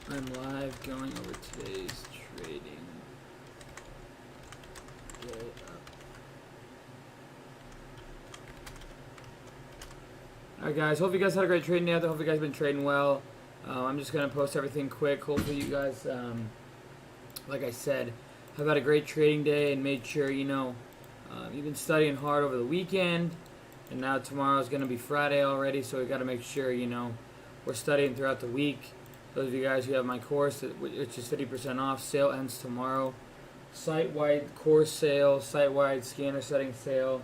I'm live going over today's trading day up. Alright guys, hope you guys had a great trading day out there. Hope you guys have been trading well. I'm just going to post everything quick. Hopefully you guys, like I said, have had a great trading day and made sure, you've been studying hard over the weekend. And now tomorrow is going to be Friday already, so we got to make sure, we're studying throughout the week. Those of you guys who have my course, which is 50% off, sale ends tomorrow. Site-wide course sale, site-wide scanner setting sale.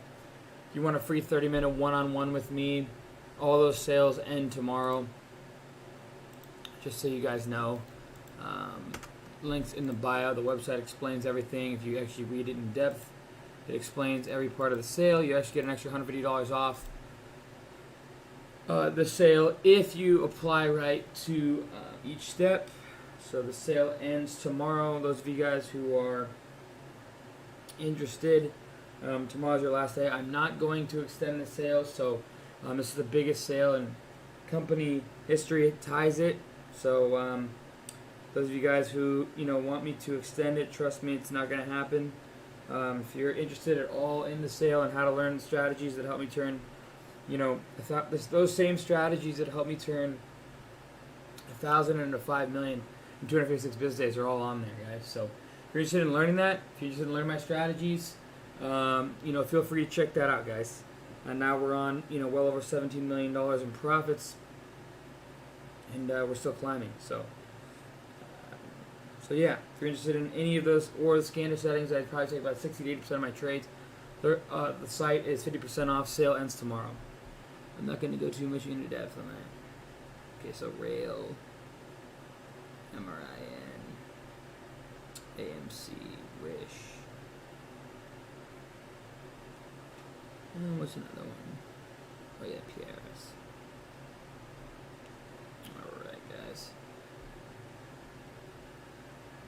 If you want a free 30-minute one-on-one with me, all those sales end tomorrow. Just so you guys know. Links in the bio. The website explains everything. If you actually read it in depth, it explains every part of the sale. You actually get an extra $150 off the sale if you apply right to each step. So the sale ends tomorrow. Those of you guys who are interested, tomorrow's your last day. I'm not going to extend the sale, so this is the biggest sale in company history. It ties it. So those of you guys who want me to extend it, trust me, it's not going to happen. If you're interested at all in the sale and how to learn the strategies that help me turn, those same strategies that help me turn 1,000 into 5 million in 256 business days are all on there, guys. So if you're interested in learning that, if you're interested in learning my strategies, feel free to check that out, guys. And now we're on, well over $17 million in profits, and we're still climbing. So yeah, if you're interested in any of those or the scanner settings, I'd probably take about 60 to 80% of my trades. The site is 50% off. Sale ends tomorrow. I'm not going to go too much into depth on that. Okay, so rail, MRIN, AMC, Wish. What's another one? Oh yeah, PRS. Alright, guys.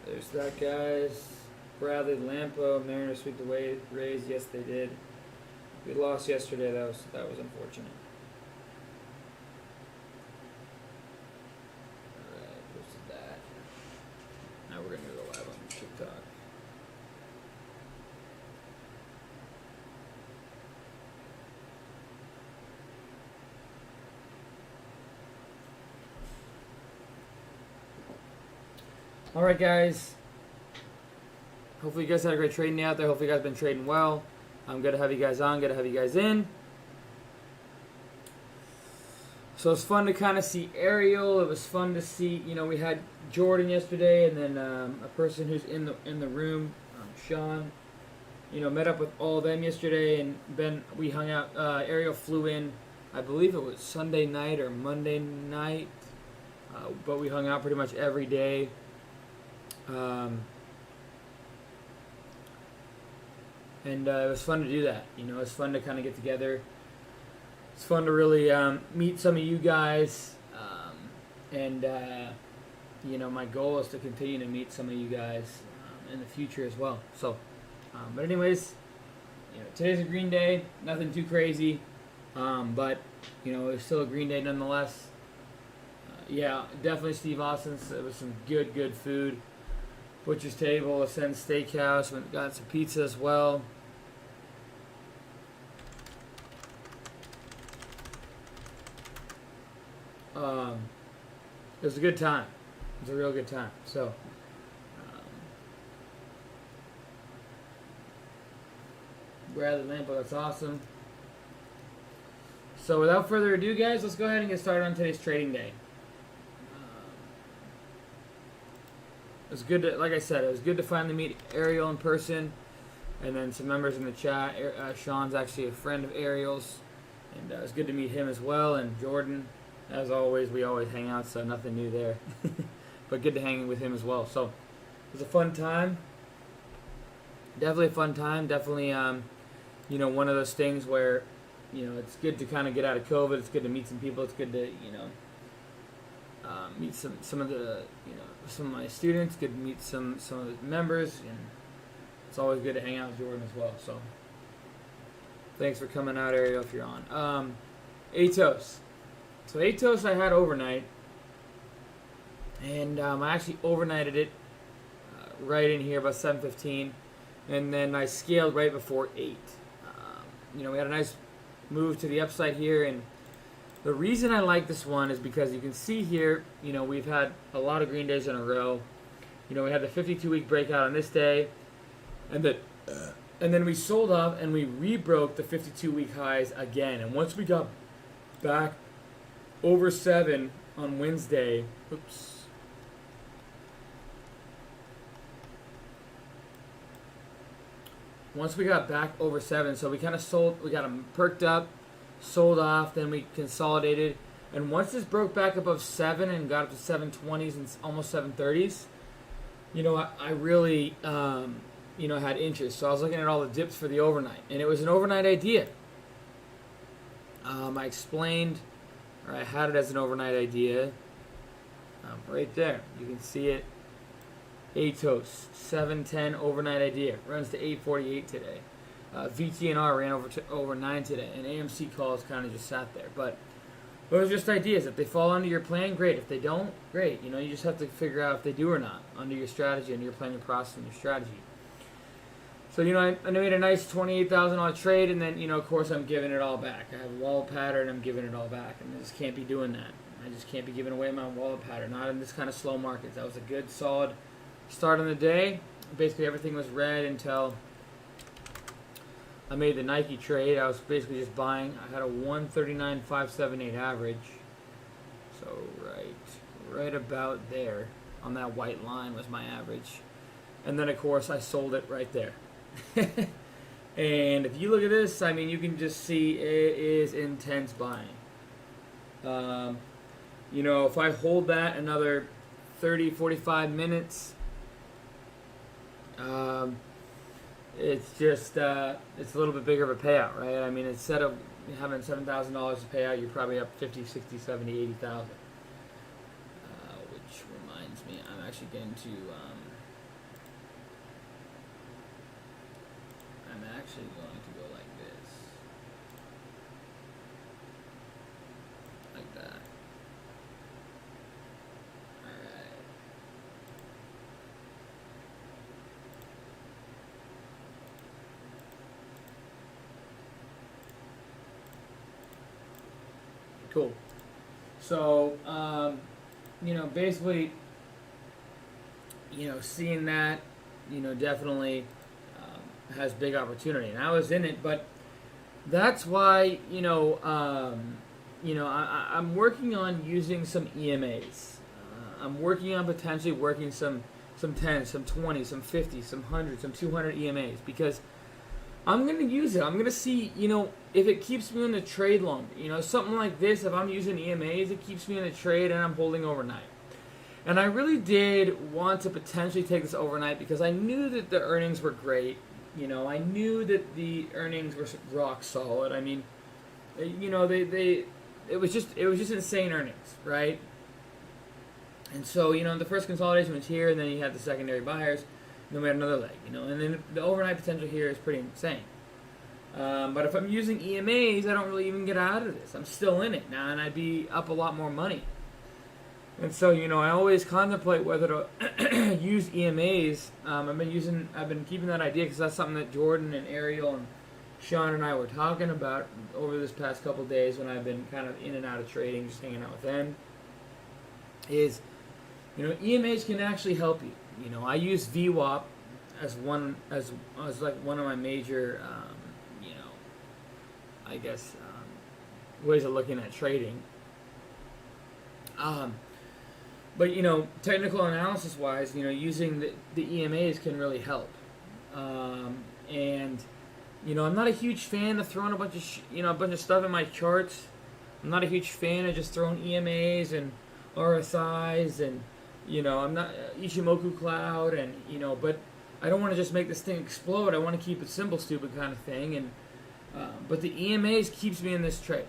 There's that, guys. Bradley, Lampo, Mariners sweep the Rays. Yes, they did. We lost yesterday. That was unfortunate. Alright, posted that. Now we're gonna go live on TikTok. Alright, guys. Hopefully you guys had a great trading day out there. Hopefully you guys have been trading well. I'm good to have you guys on. Good to have you guys in. So it's fun to kind of see Ariel. It was fun to see, we had Jordan yesterday, and then a person who's in the room, Sean. Met up with all of them yesterday, and we hung out. Ariel flew in, I believe it was Sunday night or Monday night, but we hung out pretty much every day. And it was fun to do that. It was fun to kind of get together. It's fun to really meet some of you guys. My goal is to continue to meet some of you guys in the future as well. So, but anyways, today's a green day. Nothing too crazy. But, it's still a green day nonetheless. Yeah, definitely Steve Austin's. It was some good food. Butcher's Table, Ascend Steakhouse. We got some pizza as well. It was a good time. It was a real good time. So, Bradley Lampo, that's awesome. So, without further ado, guys, let's go ahead and get started on today's trading day. It was good to, like I said, it was good to finally meet Ariel in person, and then some members in the chat. Sean's actually a friend of Ariel's, and it was good to meet him as well, and Jordan. As always, we always hang out, so nothing new there. But good to hang with him as well. So, it was a fun time. Definitely a fun time. Definitely, one of those things where, it's good to kind of get out of COVID. It's good to meet some people. It's good to, meet some of the, some of my students. Good to meet some of the members. And it's always good to hang out with Jordan as well. So, thanks for coming out, Ariel, if you're on. Atos. So Atos I had overnight. And I actually overnighted it right in here about 7:15, and then I scaled right before 8. We had a nice move to the upside here, and the reason I like this one is because you can see here, we've had a lot of green days in a row. We had the 52-week breakout on this day, and then we sold off and we rebroke the 52-week highs again. And once we got back over 7 on Wednesday, once we got back over 7, so we kind of sold, we got them perked up, sold off, then we consolidated. And once this broke back above 7 and got up to 720s and almost 730s, I really, had interest. So I was looking at all the dips for the overnight. And it was an overnight idea. I explained, or I had it as an overnight idea. Right there. You can see it. ATOS, 710 overnight idea. Runs to 848 today. VTNR ran over 9 today. And AMC calls kind of just sat there. But those are just ideas. If they fall under your plan, great. If they don't, great. You just have to figure out if they do or not under your strategy, under your planning process and your strategy. So, I made a nice $28,000 trade, and then, of course, I'm giving it all back. I have a wallet pattern, I'm giving it all back. And I just can't be doing that. I just can't be giving away my wallet pattern, not in this kind of slow market. That was a good, solid start on the day. Basically, everything was red until I made the Nike trade. I was basically just buying. I had a 139.578 average. So right about there on that white line was my average. And then, of course, I sold it right there. And if you look at this, you can just see it is intense buying. If I hold that another 30, 45 minutes, it's just, it's a little bit bigger of a payout, right? Instead of having $7,000 to pay out, you're probably up 50, 60, 70, 80,000. Which reminds me, I'm actually getting to, I'm actually going to go like this. Like that. Alright. Cool. So, basically, seeing that, definitely has big opportunity. And I was in it, but that's why, I'm working on using some EMAs. I'm working on potentially working some 10, some 20, some 50, some 100, some 200 EMAs, because I'm going to use it. I'm going to see, if it keeps me in the trade longer. Something like this, if I'm using EMAs, it keeps me in the trade and I'm holding overnight. And I really did want to potentially take this overnight because I knew that the earnings were great. I knew that the earnings were rock solid. It was just insane earnings, right? And so, the first consolidation was here, and then you had the secondary buyers, and then we had another leg, and then the overnight potential here is pretty insane. But if I'm using EMAs, I don't really even get out of this. I'm still in it now, and I'd be up a lot more money. And so, I always contemplate whether to use EMAs. I've been keeping that idea because that's something that Jordan and Ariel and Sean and I were talking about over this past couple of days when I've been kind of in and out of trading, just hanging out with them. Is, EMAs can actually help you. I use VWAP as like one of my major, ways of looking at trading. But, technical analysis wise, using the EMAs can really help. And, I'm not a huge fan of throwing a bunch of stuff in my charts. I'm not a huge fan of just throwing EMAs and RSIs and, I'm not Ichimoku Cloud and, but I don't want to just make this thing explode. I want to keep it simple, stupid kind of thing. And, but the EMAs keeps me in this trade.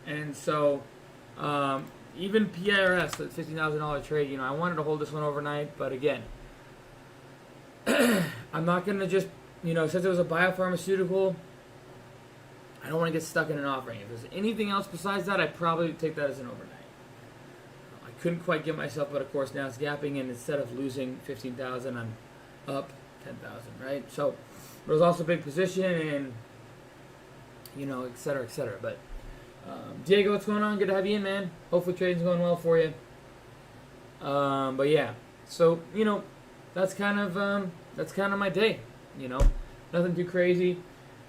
And so, even PIRS, that $50,000 trade, I wanted to hold this one overnight, but again, I'm not going to just, since it was a biopharmaceutical, I don't want to get stuck in an offering. If there's anything else besides that, I'd probably take that as an overnight. I couldn't quite get myself, but of course now it's gapping, and instead of losing 15,000, I'm up 10,000, right? So it was also a big position, and et cetera, et cetera. But Diego, what's going on? Good to have you in, man. Hopefully trading's going well for you. But yeah, so that's kind of my day. Nothing too crazy.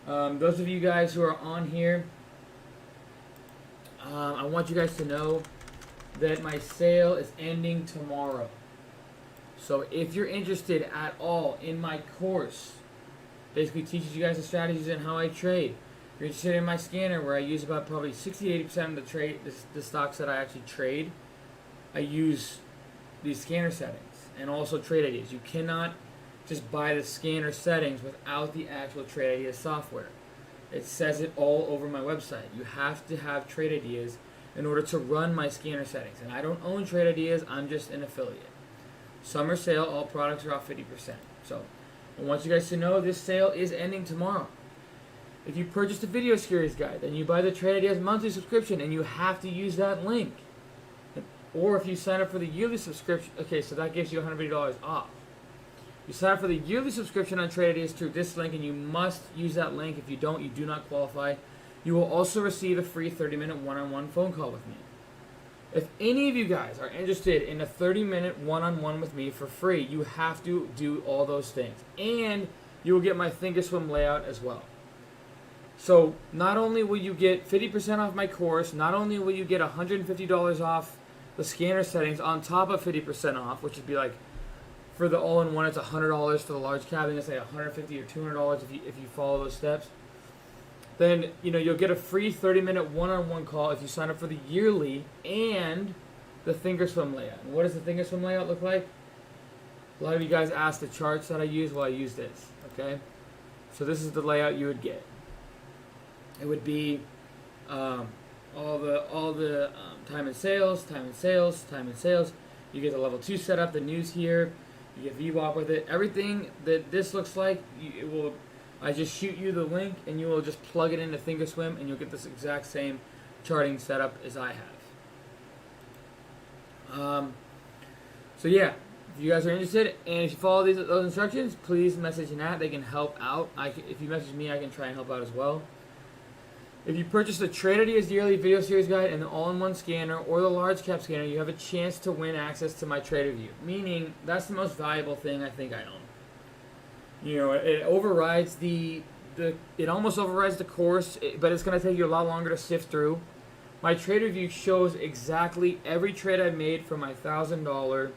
Those of you guys who are on here, I want you guys to know that my sale is ending tomorrow. So if you're interested at all in my course, basically teaches you guys the strategies and how I trade. If you're interested in my scanner, where I use about probably 60-80% of the stocks that I actually trade, I use these scanner settings and also trade ideas. You cannot just buy the scanner settings without the actual trade idea software. It says it all over my website. You have to have trade ideas in order to run my scanner settings. And I don't own trade ideas, I'm just an affiliate. Summer sale, all products are off 50%. So I want you guys to know this sale is ending tomorrow. If you purchased a video series guide, then you buy the trade ideas monthly subscription, and you have to use that link. Or if you sign up for the yearly subscription, okay, so that gives you $150 off. You sign up for the yearly subscription on Trade Ideas through this link, and you must use that link. If you don't, you do not qualify. You will also receive a free 30-minute one-on-one phone call with me. If any of you guys are interested in a 30-minute one-on-one with me for free, you have to do all those things. And you will get my Thinkorswim layout as well. So not only will you get 50% off my course, not only will you get $150 off the scanner settings on top of 50% off, which would be like, for the all-in-one, it's $100. For the large cap, it's like $150 or $200 if you follow those steps. Then you'll get a free 30-minute one-on-one call if you sign up for the yearly and the Thinkorswim layout. And what does the Thinkorswim layout look like? A lot of you guys asked the charts that I use. Well, I use this. Okay, so this is the layout you would get. It would be all the time and sales. You get the level 2 setup, the news here. You get VWAP with it. Everything that this looks like, I just shoot you the link, and you will just plug it into Thinkorswim, and you'll get this exact same charting setup as I have. So yeah, if you guys are interested, and if you follow those instructions, please message Nat. They can help out. If you message me, I can try and help out as well. If you purchase the Trade Ideas Yearly Video Series Guide and the All-in-One Scanner or the Large Cap Scanner, you have a chance to win access to my Trade Review. Meaning, that's the most valuable thing I think I own. It overrides it almost overrides the course, but it's going to take you a lot longer to sift through. My Trade Review shows exactly every trade I made from my $1,000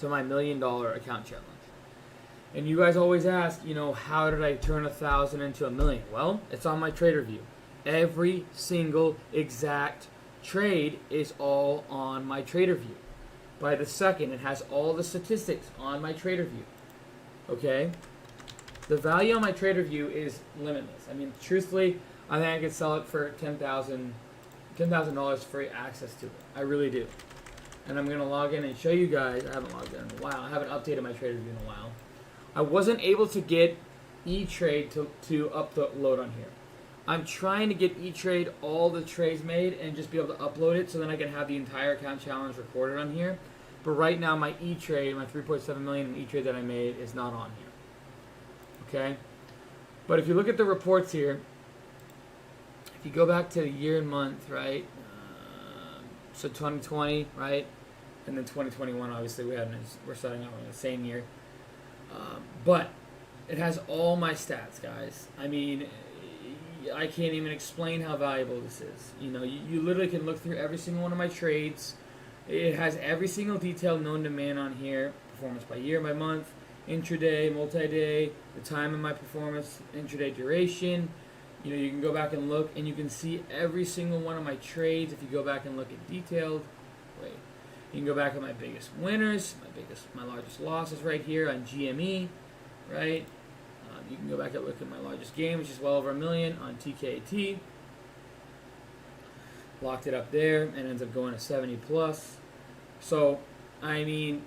to my $1 million account challenge. And you guys always ask, how did I turn 1,000 into $1 million? Well, it's on my trade review. Every single exact trade is all on my trade review. By the second, it has all the statistics on my trade review. Okay? The value on my trade review is limitless. I mean, truthfully, I think I could sell it for $10,000 free access to it. I really do. And I'm going to log in and show you guys. I haven't logged in a while. I haven't updated my trade review in a while. I wasn't able to get E-Trade to upload on here. I'm trying to get E-Trade all the trades made and just be able to upload it so then I can have the entire account challenge recorded on here. But right now my E-Trade, my 3.7 million E-Trade that I made is not on here. Okay? But if you look at the reports here, if you go back to the year and month, right? So 2020, right? And then 2021, obviously we're starting out in the same year. But it has all my stats, guys. I mean, I can't even explain how valuable this is. You literally can look through every single one of my trades. It has every single detail known to man on here. Performance by year, by month, intraday, multi-day, the time of my performance, intraday duration. You can go back and look, and you can see every single one of my trades. If you go back and look at detailed, you can go back at my biggest winners, my largest losses right here on GME, right? You can go back and look at my largest gain, which is well over $1 million on TKT. Locked it up there and ends up going to 70 plus. So, I mean,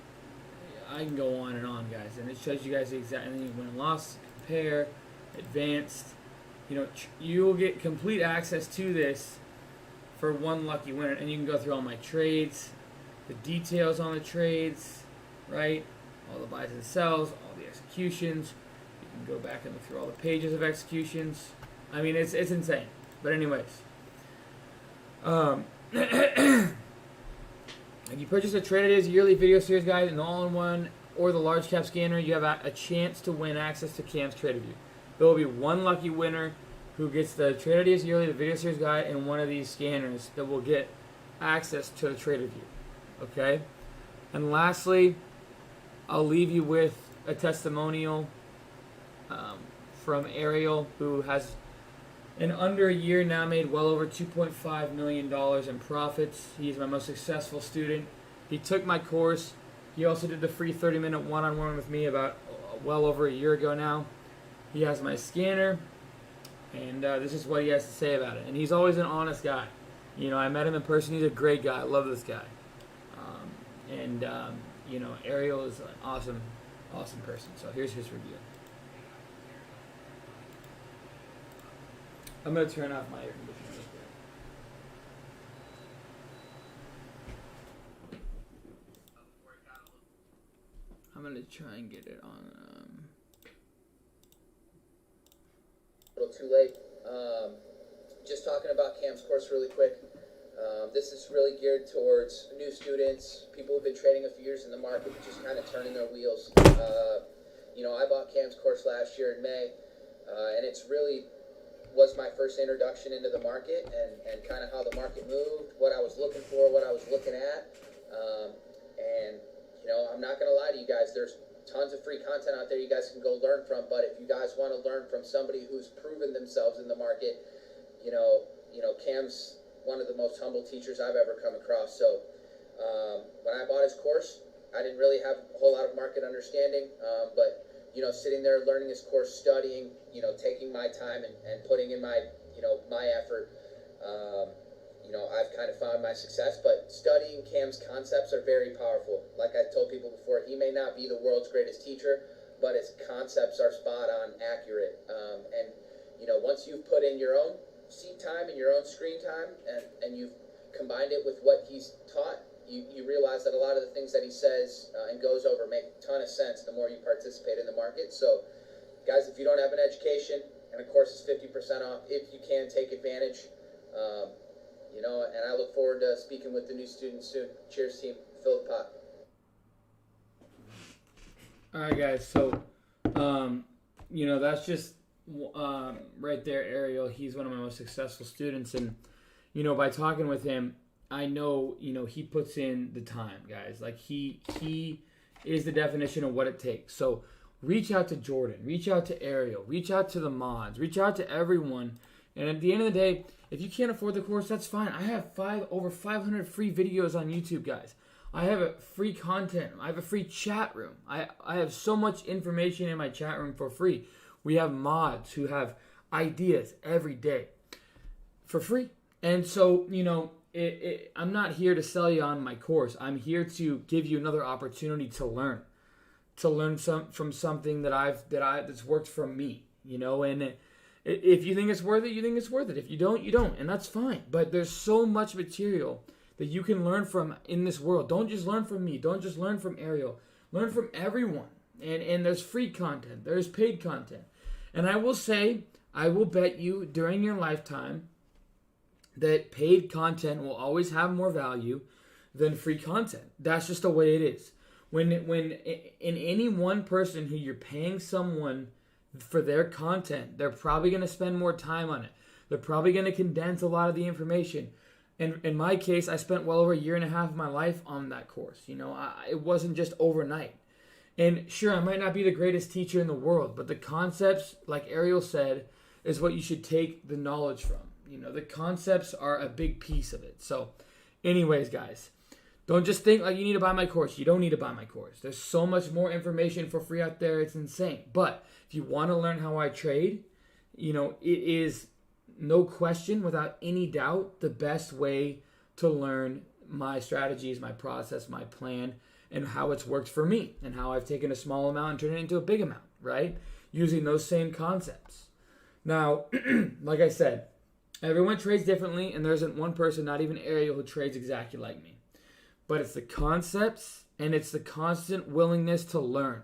I can go on and on, guys. And it shows you guys exactly win and loss, compare, advanced. You will get complete access to this for one lucky winner. And you can go through all my trades, the details on the trades, right? All the buys and sells, all the executions. You can go back and look through all the pages of executions. I mean, it's insane. But anyways, if you purchase a Trade Ideas yearly video series guide, an all-in-one, or the large cap scanner, you have a chance to win access to Cam's Trade Review. There will be one lucky winner who gets the Trade Ideas yearly, the video series guide, and one of these scanners that will get access to the Trade Review. Okay? And lastly, I'll leave you with a testimonial from Ariel, who has in under a year now made well over $2.5 million in profits. He's my most successful student. He took my course. He also did the free 30-minute one-on-one with me about well over a year ago now. He has my scanner, and this is what he has to say about it. And he's always an honest guy. You know, I met him in person. He's a great guy. I love this guy. You know, Ariel is an awesome person. So here's his review. I'm going to turn off my air conditioner real quick. I'm going to try and get it on. A little too late. Just talking about Cam's course really quick. This is really geared towards new students, people who've been trading a few years in the market, but just kind of turning their wheels. You know, I bought Cam's course last year in May, and it's really was my first introduction into the market and kind of how the market moved, what I was looking for, what I was looking at. And, you know, I'm not going to lie to you guys. There's tons of free content out there you guys can go learn from. But if you guys want to learn from somebody who's proven themselves in the market, you know, Cam's one of the most humble teachers I've ever come across. So when I bought his course, I didn't really have a whole lot of market understanding. But you know, sitting there learning his course, studying, you know, taking my time and putting in my, you know, my effort, you know, I've kind of found my success. But studying Cam's concepts are very powerful. Like I told people before, he may not be the world's greatest teacher, but his concepts are spot on, accurate. And, you know, once you've put in your own seat time and your own screen time and you've combined it with what he's taught, you realize that a lot of the things that he says and goes over make a ton of sense the more you participate in the market. So, guys, if you don't have an education, and of course it's 50% off, if you can take advantage, you know, and I look forward to speaking with the new students soon. Cheers, team. Fill the pot. All right, guys. So, you know, that's just right there, Ariel. He's one of my most successful students, and you know, by talking with him, I know, you know, he puts in the time, guys. Like, he is the definition of what it takes. So reach out to Jordan, reach out to Ariel, reach out to the mods, reach out to everyone. And at the end of the day, if you can't afford the course, that's fine. I have over 500 free videos on YouTube, guys. I have a free content. I have a free chat room. I have so much information in my chat room for free. We have mods who have ideas every day for free. And so, you know, I'm not here to sell you on my course. I'm here to give you another opportunity to learn from something that's worked for me, you know. And if you think it's worth it, you think it's worth it. If you don't, you don't, and that's fine. But there's so much material that you can learn from in this world. Don't just learn from me. Don't just learn from Ariel. Learn from everyone. And there's free content. There's paid content. And I will say, I will bet you during your lifetime that paid content will always have more value than free content. That's just the way it is. When in any one person who you're paying someone for their content, they're probably going to spend more time on it. They're probably going to condense a lot of the information. And in my case, I spent well over a year and a half of my life on that course. You know, it wasn't just overnight. And sure, I might not be the greatest teacher in the world, but the concepts, like Ariel said, is what you should take the knowledge from. You know, the concepts are a big piece of it. So, anyways, guys, don't just think like you need to buy my course. You don't need to buy my course. There's so much more information for free out there. It's insane. But if you want to learn how I trade, you know, it is no question, without any doubt, the best way to learn my strategies, my process, my plan, and how it's worked for me, and how I've taken a small amount and turned it into a big amount, right? Using those same concepts. Now, like I said, Everyone trades differently, and there isn't one person, not even Ariel, who trades exactly like me. But it's the concepts, and it's the constant willingness to learn.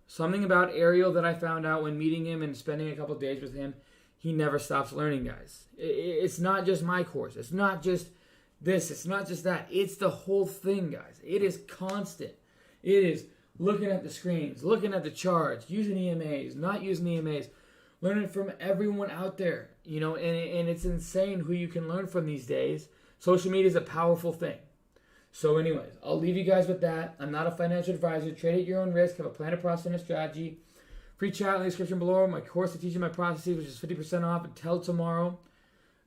Something about Ariel that I found out when meeting him and spending a couple days with him, he never stops learning, guys. It's not just my course. It's not just this. It's not just that. It's the whole thing, guys. It is constant. It is looking at the screens, looking at the charts, using EMAs, not using EMAs, learning from everyone out there, you know, and it's insane who you can learn from these days. Social media is a powerful thing. So anyways, I'll leave you guys with that. I'm not a financial advisor. Trade at your own risk. Have a plan, a process, and a strategy. Free chat in the description below. My course to teach you my processes, which is 50% off until tomorrow.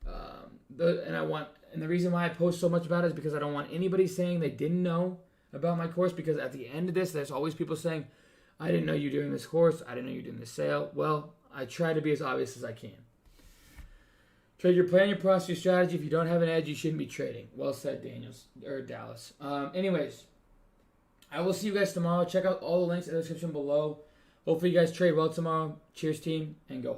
And the reason why I post so much about it is because I don't want anybody saying they didn't know about my course, because at the end of this, there's always people saying, I didn't know you were doing this course. I didn't know you were doing this sale. Well, I try to be as obvious as I can. Trade your plan, your process, your strategy. If you don't have an edge, you shouldn't be trading. Well said, Dallas. Anyways, I will see you guys tomorrow. Check out all the links in the description below. Hopefully you guys trade well tomorrow. Cheers, team, and go.